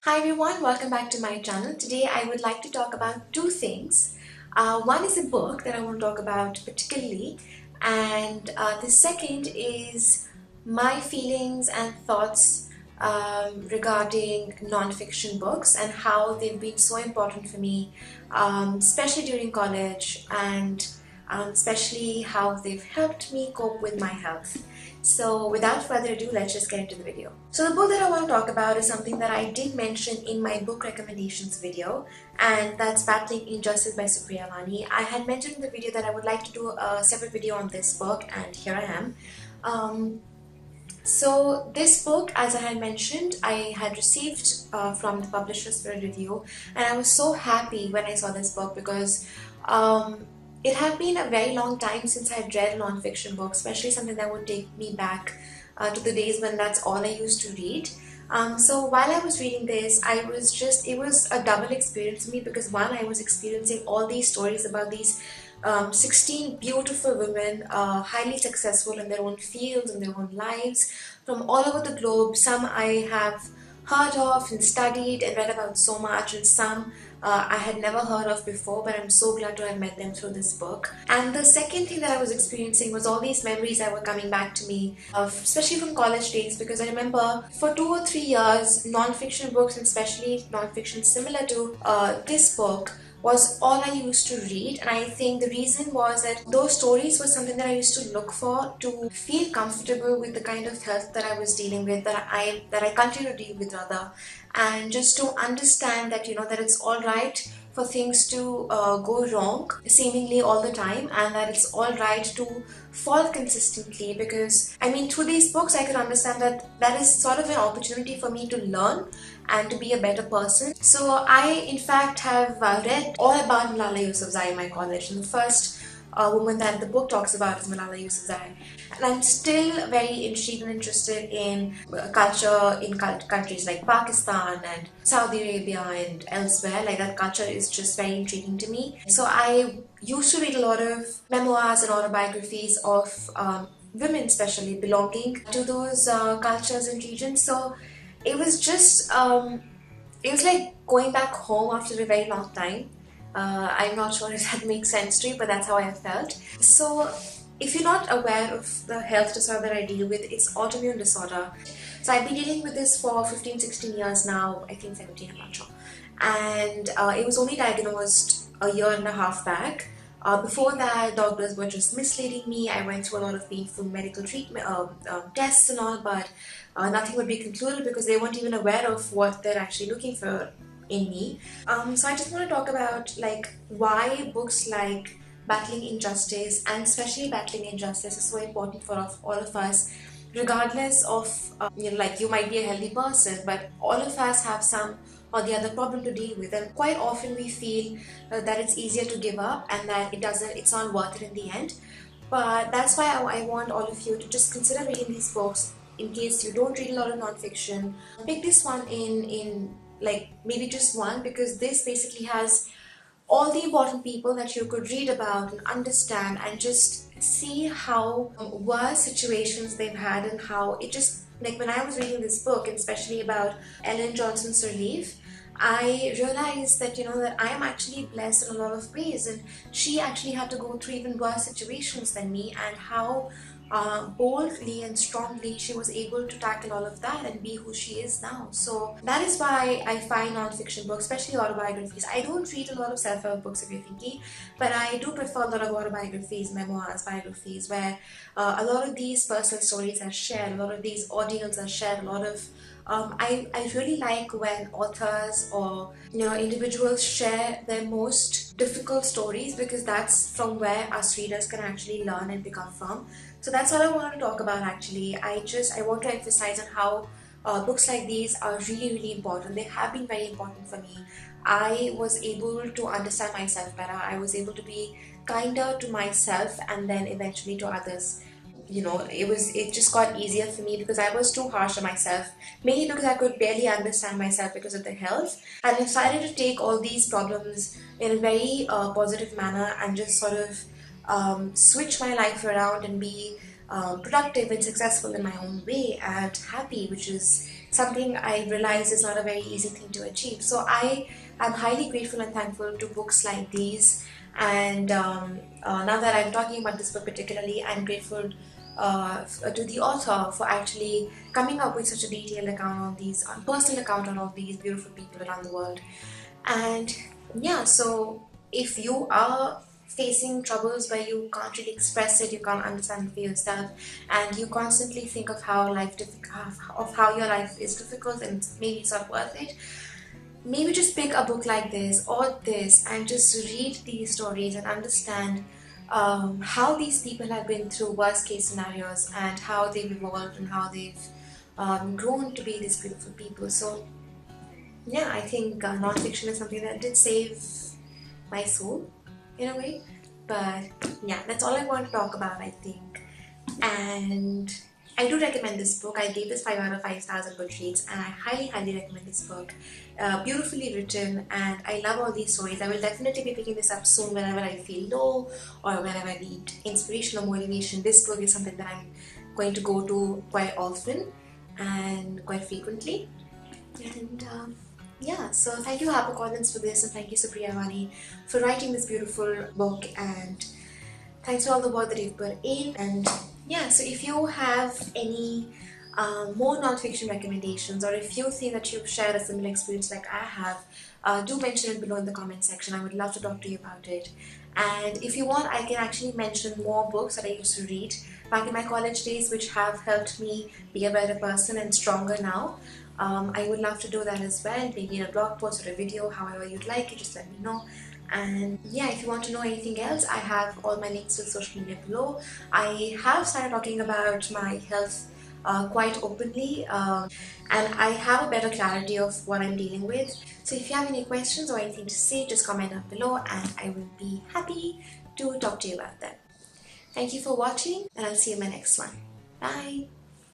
Hi everyone, welcome back to my channel. Today I would like to talk about two things. One is a book that I want to talk about particularly, and the second is my feelings and thoughts regarding non-fiction books and how they've been so important for me, especially during college, and especially how they've helped me cope with my health. So without further ado, let's just get into the video. So the book that I want to talk about is something that I did mention in my book recommendations video, and that's Battling Injustice by Supriya Vani. I had mentioned in the video that I would like to do a separate video on this book, and here I am. So this book, as I had mentioned, I had received from the publishers for a review, and I was so happy when I saw this book because it had been a very long time since I had read a non-fiction book, especially something that would take me back to the days when that's all I used to read. So while I was reading this, it was a double experience for me because one, I was experiencing all these stories about these 16 beautiful women, highly successful in their own fields, in their own lives, from all over the globe. Some I have heard of and studied and read about so much, and some I had never heard of before, but I'm so glad to have met them through this book. And the second thing that I was experiencing was all these memories that were coming back to me, especially from college days, because I remember for 2 or 3 years, non-fiction books, and especially non-fiction similar to this book, was all I used to read. And I think the reason was that those stories were something that I used to look for to feel comfortable with the kind of health that I was dealing with, that I continue to deal with rather, and just to understand that that it's all right for things to go wrong seemingly all the time, and that it's all right to fall consistently, because I mean, through these books I could understand that that is sort of an opportunity for me to learn and to be a better person. So I in fact have read all about Malala Yousafzai in my college, and the first woman that the book talks about is Malala Yousafzai. And I'm still very intrigued and interested in culture in countries like Pakistan and Saudi Arabia and elsewhere. Like, that culture is just very intriguing to me. So I used to read a lot of memoirs and autobiographies of women, especially belonging to those cultures and regions. So it was just it was like going back home after a very long time. I'm not sure if that makes sense to you, but that's how I felt. So if you're not aware of the health disorder that I deal with, it's autoimmune disorder. So I've been dealing with this for 15, 16 years now, I think 17, I'm not sure. And it was only diagnosed a year and a half back. Before that, doctors were just misleading me. I went through a lot of painful medical treatment, tests and all, but nothing would be concluded because they weren't even aware of what they're actually looking for in me. So I just want to talk about like why books like Battling Injustice, and especially Battling Injustice, is so important for all of us, regardless of like, you might be a healthy person, but all of us have some or the other problem to deal with, and quite often we feel that it's easier to give up and that it's not worth it in the end. But that's why I want all of you to just consider reading these books. In case you don't read a lot of non-fiction, pick this one in like maybe just one, because this basically has all the important people that you could read about and understand, and just see how worse situations they've had, and how it just, like, when I was reading this book, and especially about Ellen Johnson Sirleaf, I realized that that I am actually blessed in a lot of ways, and she actually had to go through even worse situations than me, and how boldly and strongly she was able to tackle all of that and be who she is now. So that is why I find non-fiction books, especially autobiographies. I don't read a lot of self-help books, if you're thinking, but I do prefer a lot of autobiographies, memoirs, biographies, where a lot of these personal stories are shared, a lot of these ordeals are shared, a lot of I really like when authors or individuals share their most difficult stories, because that's from where us readers can actually learn and become from. So that's all I wanted to talk about actually. I want to emphasize on how books like these are really, really important. They have been very important for me. I was able to understand myself better. I was able to be kinder to myself, and then eventually to others. It just got easier for me because I was too harsh on myself, mainly because I could barely understand myself because of the health. And I decided to take all these problems in a very positive manner, and just sort of switch my life around and be productive and successful in my own way, and happy, which is something I realize is not a very easy thing to achieve. So I am highly grateful and thankful to books like these. And now that I'm talking about this book particularly, I'm grateful to the author for actually coming up with such a detailed account on these, personal account on all these beautiful people around the world. And yeah, so if you are facing troubles where you can't really express it, you can't understand it for yourself, and you constantly think of how of how your life is difficult and maybe it's not worth it, maybe just pick a book like this or this and just read these stories and understand how these people have been through worst case scenarios and how they've evolved and how they've grown to be these beautiful people. So yeah, I think non-fiction is something that did save my soul in a way. But yeah, that's all I want to talk about, I think. And I do recommend this book. I gave this 5 out of 5 stars on Goodreads, and I highly, highly recommend this book. Beautifully written, and I love all these stories. I will definitely be picking this up soon whenever I feel low or whenever I need inspiration or motivation. This book is something that I'm going to go to quite often and quite frequently. And yeah, so thank you HarperCollins for this, and thank you Supriya Vani for writing this beautiful book, and thanks for all the work that you've put in. And yeah, so if you have any more non-fiction recommendations, or if you think that you've shared a similar experience like I have, do mention it below in the comment section. I would love to talk to you about it. And if you want, I can actually mention more books that I used to read back in my college days, which have helped me be a better person and stronger now. I would love to do that as well, maybe in a blog post or a video, however you'd like it, just let me know. And yeah, if you want to know anything else, I have all my links to social media below. I have started talking about my health quite openly, and I have a better clarity of what I'm dealing with. So if you have any questions or anything to say, just comment down below and I will be happy to talk to you about them. Thank you for watching, and I'll see you in my next one. Bye!